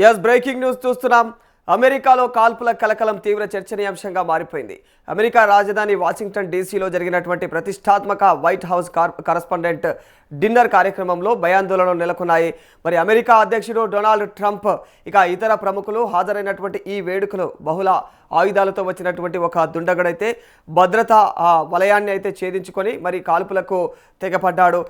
Yes breaking news చూస్తున్నాం. అమెరికాలో కాల్పుల కలకలం తీవ్ర చర్చనీయాంశంగా మారిపోయింది. అమెరికా రాజధాని వాషింగ్టన్ డీసీలో జరిగినటువంటి ప్రతిష్టాత్మక వైట్ హౌస్ కరస్పాండెంట్ డిన్నర్ కార్యక్రమంలో భయాందోళనలు నెలకొన్నాయి. మరి అమెరికా అధ్యక్షుడు డొనాల్డ్ ట్రంప్ ఇతర ప్రముఖులు హాజరైనటువంటి ఈ వేడుకలు బహుళ ఆయుధాలతో వచ్చినటువంటి ఒక దుండగడైతే భద్రతా వలయాన్ని అయితే ఛేదించుకొని మరి కాల్పులకు తెగపడ్డాడు.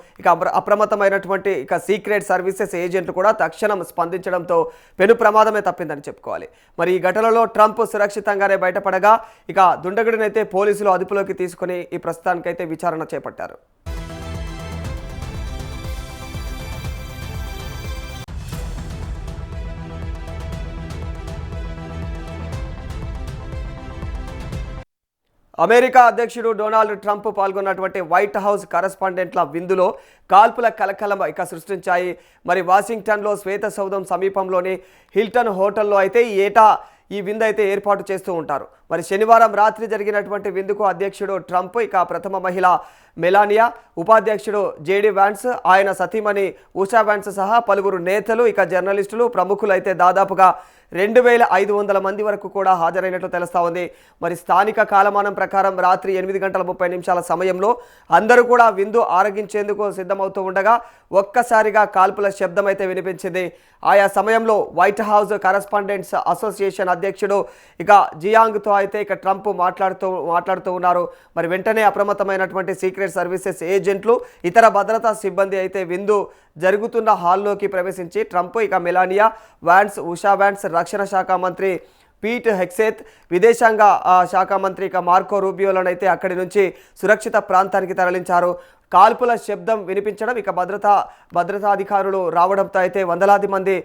అప్రమత్తమైనటువంటి సీక్రెట్ సర్వీసెస్ ఏజెంట్లు కూడా తక్షణం స్పందించడంతో పెను ప్రమాదమే తప్పిందని చెప్పుకోవాలి. మరి ఈ ఘటనలో ట్రంప్ సురక్షితంగానే బయటపడగా దుండగుడినైతే పోలీసులు అదుపులోకి తీసుకుని ఈ ప్రస్తుతానికైతే విచారణ చేపట్టారు. అమెరికా అధ్యక్షుడు డొనాల్డ్ ట్రంప్ పాల్గొన్నటువంటి వైట్ హౌస్ కరస్పాండెంట్ల విందులో కాల్పుల కలకలం సృష్టించాయి. మరి వాషింగ్టన్లో శ్వేత సౌధం సమీపంలోని హిల్టన్ హోటల్లో అయితే ఏటా ఈ విందు అయితే ఏర్పాటు చేస్తూ ఉంటారు. మరి శనివారం రాత్రి జరిగినటువంటి విందుకు అధ్యక్షుడు ట్రంప్ ప్రథమ మహిళ మెలానియా, ఉపాధ్యక్షుడు జేడీ వ్యాన్స్, ఆయన సతీమణి ఉషా వ్యాన్స్ సహా పలువురు నేతలు జర్నలిస్టులు ప్రముఖులు అయితే దాదాపుగా 2500 మంది వరకు కూడా హాజరైనట్లు తెలుస్తా ఉంది. మరి స్థానిక కాలమానం ప్రకారం రాత్రి 8:30 సమయంలో అందరూ కూడా విందు ఆరగించేందుకు సిద్ధమవుతూ ఉండగా ఒక్కసారిగా కాల్పుల శబ్దం అయితే వినిపించింది. ఆయా సమయంలో వైట్ హౌస్ కరస్పాండెంట్స్ అసోసియేషన్ అధ్యక్షుడు జియాంగ్తో అయితే ట్రంప్ మాట్లాడుతూ ఉన్నారు. మరి వెంటనే అప్రమత్తమైనటువంటి సీక్రెట్ సర్వీసెస్ ఏజెంట్లు ఇతర భద్రతా సిబ్బంది అయితే విందు జరుగుతున్న హాల్లోకి ప్రవేశించి Trump Melania Vance, Usha Vance, రక్షణ శాఖ మంత్రి పీట్ హెక్సేత్, విదేశాంగ శాఖ మంత్రి మార్కో రూబియోలను అయితే అక్కడి నుంచి సురక్షిత ప్రాంతానికి తరలించారు. కాల్పుల శబ్దం వినిపించడం భద్రతాధికారులు రావడంతో అయితే వందలాది మంది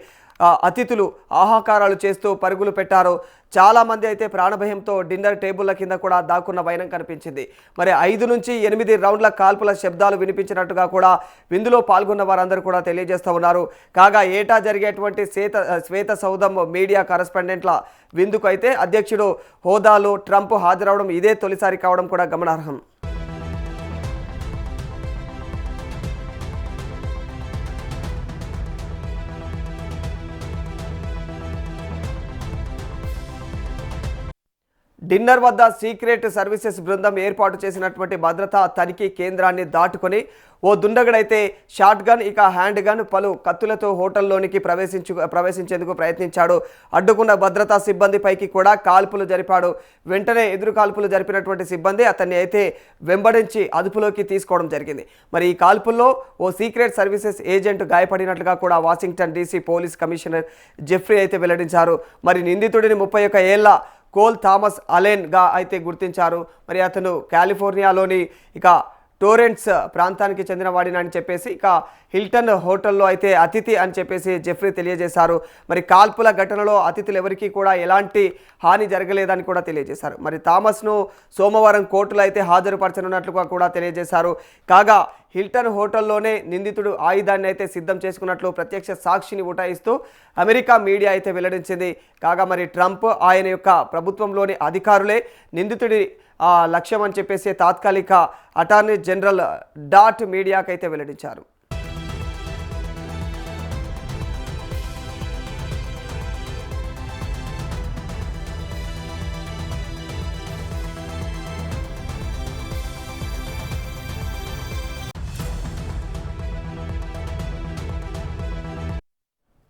అతిథులు ఆహాకారాలు చేస్తూ పరుగులు పెట్టారు. చాలామంది అయితే ప్రాణభయంతో డిన్నర్ టేబుల్ల కింద కూడా దాక్కున్న వైనం కనిపించింది. మరి 5 నుంచి 8 రౌండ్ల కాల్పుల శబ్దాలు వినిపించినట్టుగా కూడా విందులో పాల్గొన్న వారందరూ కూడా తెలియజేస్తూ ఉన్నారు. కాగా ఏటా జరిగేటువంటి శ్వేత సౌధం మీడియా కరస్పాండెంట్ల విందుకు అయితే అధ్యక్షుడు హోదాలో ట్రంప్ హాజరవడం ఇదే తొలిసారి కావడం కూడా గమనార్హం. డిన్నర్ వద్ద సీక్రెట్ సర్వీసెస్ బృందం ఏర్పాటు చేసినటువంటి భద్రతా తనిఖీ కేంద్రాన్ని దాటుకొని ఓ దుండగుడైతే షాట్ గన్ హ్యాండ్ గన్ పలు కత్తులతో హోటల్లోనికి ప్రవేశించేందుకు ప్రయత్నించాడు. అడ్డుకున్న భద్రతా సిబ్బందిపైకి కూడా కాల్పులు జరిపాడు. వెంటనే ఎదురు కాల్పులు జరిపినటువంటి సిబ్బంది అతన్ని అయితే వెంబడించి అదుపులోకి తీసుకోవడం జరిగింది. మరి ఈ కాల్పుల్లో ఓ సీక్రెట్ సర్వీసెస్ ఏజెంట్ గాయపడినట్లుగా కూడా Washington DC police commissioner Jeffrey అయితే వెల్లడించారు. మరి నిందితుడిని 31 ఏళ్ల కోల్ థామస్ అలెన్గా అయితే గుర్తించారు. మరి అతను కాలిఫోర్నియాలోని టోరెంట్స్ ప్రాంతానికి చెందినవాడినని చెప్పేసి హిల్టన్ హోటల్లో అయితే అతిథి అని చెప్పేసి జెఫ్రీ తెలియజేశారు. మరి కాల్పుల ఘటనలో అతిథులు ఎవరికీ కూడా ఎలాంటి హాని జరగలేదని కూడా తెలియజేశారు. మరి థామస్ను సోమవారం కోర్టులో అయితే హాజరుపరచనున్నట్లుగా కూడా తెలియజేశారు. కాగా హిల్టన్ హోటల్లోనే నిందితుడు ఆయుధాన్ని అయితే సిద్ధం చేసుకున్నట్లు ప్రత్యక్ష సాక్షిని ఉటాయిస్తూ అమెరికా మీడియా అయితే వెల్లడించింది. కాగా మరి ట్రంప్ ఆయన యొక్క ప్రభుత్వంలోని అధికారులే నిందితుడి లక్ష్యం అని చెప్పేసి తాత్కాలిక అటార్నీ జనరల్ మీడియాకైతే వెల్లడించారు.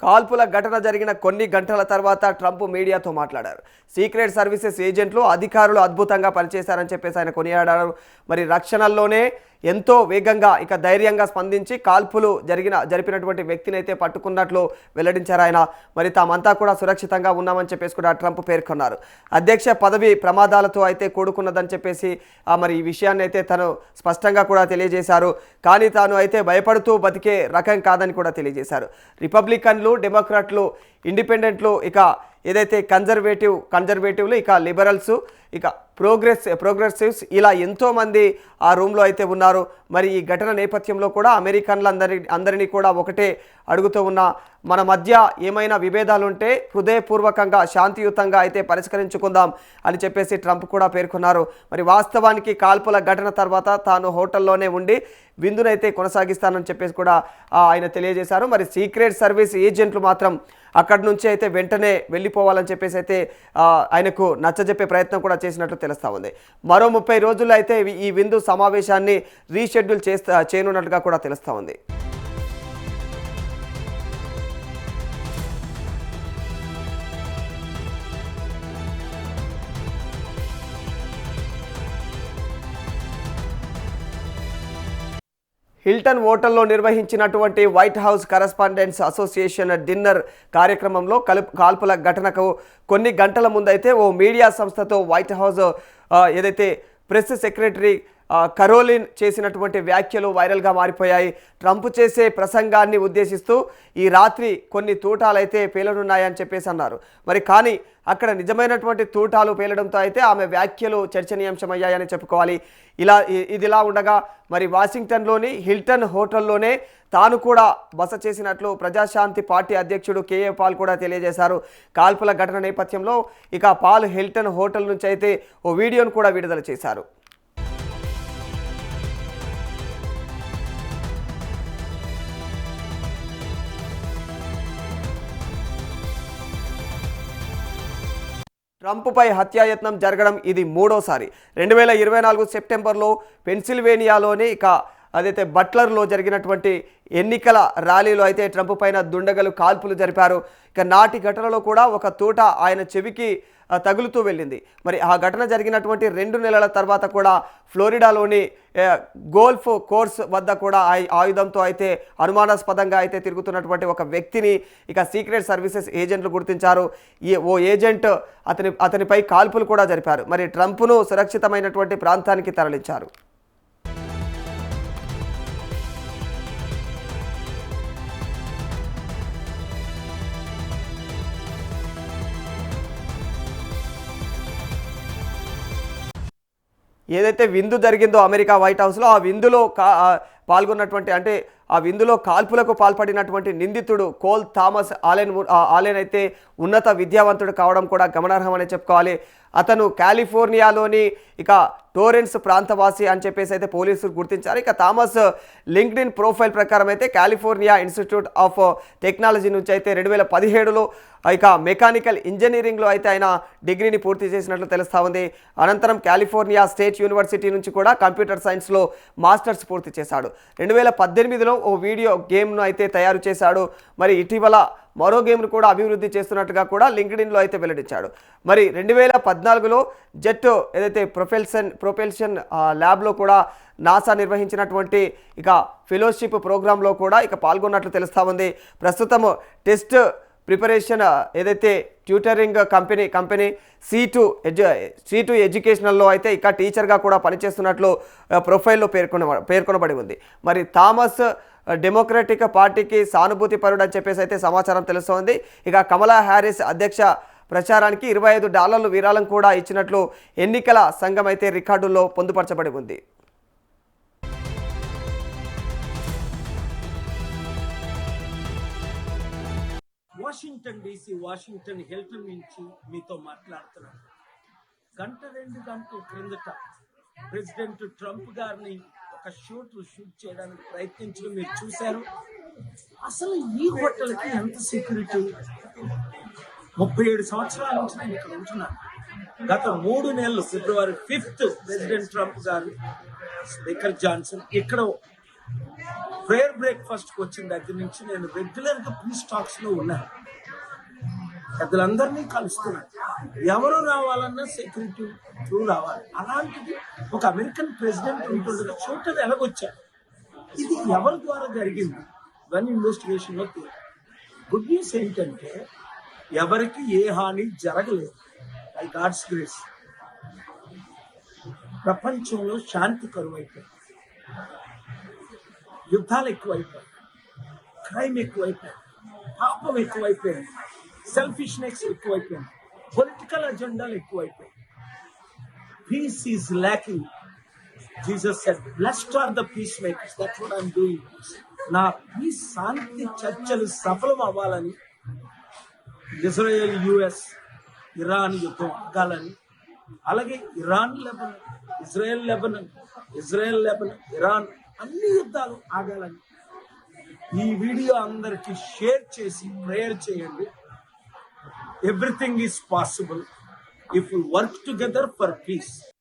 కాల్పుల ఘటన జరిగిన కొన్ని గంటల తర్వాత ట్రంప్ మీడియాతో మాట్లాడారు. సీక్రెట్ సర్వీసెస్ ఏజెంట్లు అధికారులు అద్భుతంగా పనిచేశారని చెప్పేసి ఆయన కొనియాడారు. మరి రక్షణల్లోనే ఎంతో వేగంగా ధైర్యంగా స్పందించి కాల్పులు జరిపినటువంటి వ్యక్తిని అయితే పట్టుకున్నట్లు వెల్లడించారు ఆయన. మరి తామంతా కూడా సురక్షితంగా ఉన్నామని చెప్పేసి కూడా ట్రంప్ పేర్కొన్నారు. అధ్యక్ష పదవి ప్రమాదాలతో అయితే కూడుకున్నదని చెప్పేసి మరి ఈ విషయాన్ని అయితే తను స్పష్టంగా కూడా తెలియజేశారు. కానీ తాను అయితే భయపడుతూ బతికే రకం కాదని కూడా తెలియజేశారు. రిపబ్లికన్లు, డెమోక్రాట్లు, ఇండిపెండెంట్లు ఏదైతే కన్జర్వేటివ్లు లిబరల్స్ ప్రోగ్రెసివ్స్ ఇలా ఎంతోమంది ఆ రూమ్లో అయితే ఉన్నారు. మరి ఈ ఘటన నేపథ్యంలో కూడా అమెరికన్లందరినీ కూడా ఒకటే అడుగుతూ ఉన్నా, మన మధ్య ఏమైనా విభేదాలు ఉంటే హృదయపూర్వకంగా శాంతియుతంగా అయితే పరిష్కరించుకుందాం అని చెప్పేసి ట్రంప్ కూడా పేర్కొన్నారు. మరి వాస్తవానికి కాల్పుల ఘటన తర్వాత తాను హోటల్లోనే ఉండి విందునైతే కొనసాగిస్తానని చెప్పేసి కూడా ఆయన తెలియజేశారు. మరి సీక్రెట్ సర్వీస్ ఏజెంట్లు మాత్రం అక్కడి నుంచి అయితే వెంటనే వెళ్ళిపోవాలని చెప్పేసి అయితే ఆయనకు నచ్చజెప్పే ప్రయత్నం కూడా చేసినట్లు తెలుస్తూ ఉంది. మరో 30 రోజుల్లో అయితే ఈ విందు సమావేశాన్ని రీషెడ్యూల్ చేయనున్నట్టుగా కూడా తెలుస్తూ ఉంది. హిల్టన్ హోటల్లో నిర్వహించినటువంటి white house correspondents association dinner కార్యక్రమంలో కాల్పుల ఘటనకు కొన్ని గంటల ముందైతే ఓ మీడియా సంస్థతో వైట్ హౌస్ ఏదైతే ప్రెస్ సెక్రటరీ కరోలిన్ చేసినటువంటి వ్యాఖ్యలు వైరల్గా మారిపోయాయి. ట్రంప్ చేసే ప్రసంగాన్ని ఉద్దేశిస్తూ ఈ రాత్రి కొన్ని తూటాలైతే పేలనున్నాయని చెప్పేసి అన్నారు. మరి కానీ అక్కడ నిజమైనటువంటి తూటాలు పేలడంతో అయితే ఆమె వ్యాఖ్యలు చర్చనీయాంశమయ్యాయని చెప్పుకోవాలి. ఇదిలా ఉండగా మరి వాషింగ్టన్లోని హిల్టన్ హోటల్లోనే తాను కూడా బస చేసినట్లు ప్రజాశాంతి పార్టీ అధ్యక్షుడు కేఏ పాల్ కూడా తెలియజేశారు. కాల్పుల ఘటన నేపథ్యంలో ఇక పాల్ హిల్టన్ హోటల్ నుంచి అయితే ఓ వీడియోను కూడా విడుదల చేశారు. ట్రంప్పై హత్యాయత్నం జరగడం ఇది మూడోసారి. 2024 సెప్టెంబర్లో పెన్సిల్వేనియాలోని అదైతే బట్లర్లో జరిగినటువంటి ఎన్నికల ర్యాలీలో అయితే ట్రంప్ పైన దుండగలు కాల్పులు జరిపారు. నాటి ఘటనలో కూడా ఒక తూట ఆయన చెవికి తగులుతూ వెళ్ళింది. మరి ఆ ఘటన జరిగినటువంటి 2 నెలల తర్వాత కూడా ఫ్లోరిడాలోని గోల్ఫ్ కోర్స్ వద్ద కూడా ఆయుధంతో అయితే అనుమానాస్పదంగా అయితే తిరుగుతున్నటువంటి ఒక వ్యక్తిని సీక్రెట్ సర్వీసెస్ ఏజెంట్లు గుర్తించారు. ఓ ఏజెంట్ అతనిపై కాల్పులు కూడా జరిపారు. మరి ట్రంప్ను సురక్షితమైనటువంటి ప్రాంతానికి తరలించారు. ఏదైతే విందు జరిగిందో అమెరికా వైట్ హౌస్లో, ఆ విందులో పాల్గొన్నటువంటి అంటే ఆ విందులో కాల్పులకు పాల్పడినటువంటి నిందితుడు కోల్ థామస్ ఆలెన్ అయితే ఉన్నత విద్యావంతుడు కావడం కూడా గమనార్హమని చెప్పుకోవాలి. అతను కాలిఫోర్నియాలోని టోరెన్స్ ప్రాంతవాసి అని చెప్పేసి అయితే పోలీసులు గుర్తించారు. థామస్ లింక్డ్ఇన్ ప్రొఫైల్ ప్రకారం అయితే కాలిఫోర్నియా ఇన్స్టిట్యూట్ ఆఫ్ టెక్నాలజీ నుంచి అయితే 2017లో మెకానికల్ ఇంజనీరింగ్లో అయితే ఆయన డిగ్రీని పూర్తి చేసినట్లు తెలుస్తూ ఉంది. అనంతరం కాలిఫోర్నియా స్టేట్ యూనివర్సిటీ నుంచి కూడా కంప్యూటర్ సైన్స్లో మాస్టర్స్ పూర్తి చేశాడు. 2018లో ఓ వీడియో గేమ్ను అయితే తయారు చేశాడు. మరి ఇటీవల మరో గేమ్ను కూడా అభివృద్ధి చేస్తున్నట్టుగా కూడా లింక్డ్ఇన్లో అయితే వెల్లడించాడు. మరి 2014లో జెట్ ఏదైతే ప్రొపెల్షన్ ల్యాబ్లో కూడా నాసా నిర్వహించినటువంటి ఫెలోషిప్ ప్రోగ్రాంలో కూడా పాల్గొన్నట్లు తెలుస్తూ ఉంది. ప్రస్తుతం టెస్ట్ ప్రిపరేషన్ ఏదైతే ట్యూటరింగ్ కంపెనీ C2 ఎడ్యుకేషనల్లో అయితే టీచర్గా కూడా పనిచేస్తున్నట్లు ప్రొఫైల్లో పేర్కొనబడి ఉంది. మరి థామస్ డెమోక్రటిక్ పార్టీకి సానుభూతి పరుడు అని చెప్పేసి అయితే సమాచారం తెలుస్తోంది. కమలా హ్యారిస్ అధ్యక్ష ప్రచారానికి $25 విరాళం కూడా ఇచ్చినట్లు ఎన్నికల సంఘం అయితే రికార్డుల్లో పొందుపరచబడి ఉంది. వాషింగ్టన్ హిల్టన్ నుంచి మీతో మాట్లాడుతున్నాను. 1-2 గంటల క్రిందట ప్రెసిడెంట్ ట్రంప్ గారిని ఒక షూట్ చేయడానికి ప్రయత్నించడం మీరు చూశారు. అసలు ఈ హోటల్కి ఎంత సెక్యూరిటీ? 37 సంవత్సరాల నుంచి నేను ఇక్కడ ఉంటున్నాను. గత 3 నెలలు ఫిబ్రవరి 5th ప్రెసిడెంట్ ట్రంప్ గారు, స్పీకర్ జాన్సన్ ఇక్కడ ప్రేయర్ బ్రేక్ఫాస్ట్కి వచ్చిన దగ్గర నుంచి నేను రెగ్యులర్గా పీస్ టాక్స్ లో ఉన్నాను. పెద్దలందరినీ కలుస్తున్నాను. ఎవరు రావాలన్నా సెక్యూరిటీ త్రూ రావాలి. అలాంటిది ఒక అమెరికన్ ప్రెసిడెంట్ ఉంటుండగా చూడటం ఎలాగొచ్చారు? ఇది ఎవరి ద్వారా జరిగింది? ఇవన్నీ ఇన్వెస్టిగేషన్ లో గుడ్ న్యూస్ ఏంటంటే ఎవరికి ఏ హాని జరగలేదు. బై గాడ్స్ గ్రేస్ ప్రపంచంలో శాంతి కరువైపోయింది, యుద్ధాలు ఎక్కువైపోయాయి, క్రైమ్ ఎక్కువైపోయాయి, పాపం ఎక్కువైపోయింది, సెల్ఫిష్నెస్ ఎక్కువైపోయింది, పొలిటికల్ అజెండాలు ఎక్కువైపోయాయి. Peace is lacking. Jesus said, blessed are the peacemakers. That's what I'm doing. నా పీస్ శాంతి చర్చలు సఫలం అవ్వాలని, ఇజ్రాయెల్ US ఇరాన్ యుద్ధం ఆగాలని, అలాగే Iran Lebanon, Israel Lebanon, Iran అన్ని యుద్ధాలు ఆగాలని ఈ వీడియో అందరికి షేర్ చేసి ప్రేయర్ చేయండి. everything is possible if we work together for peace.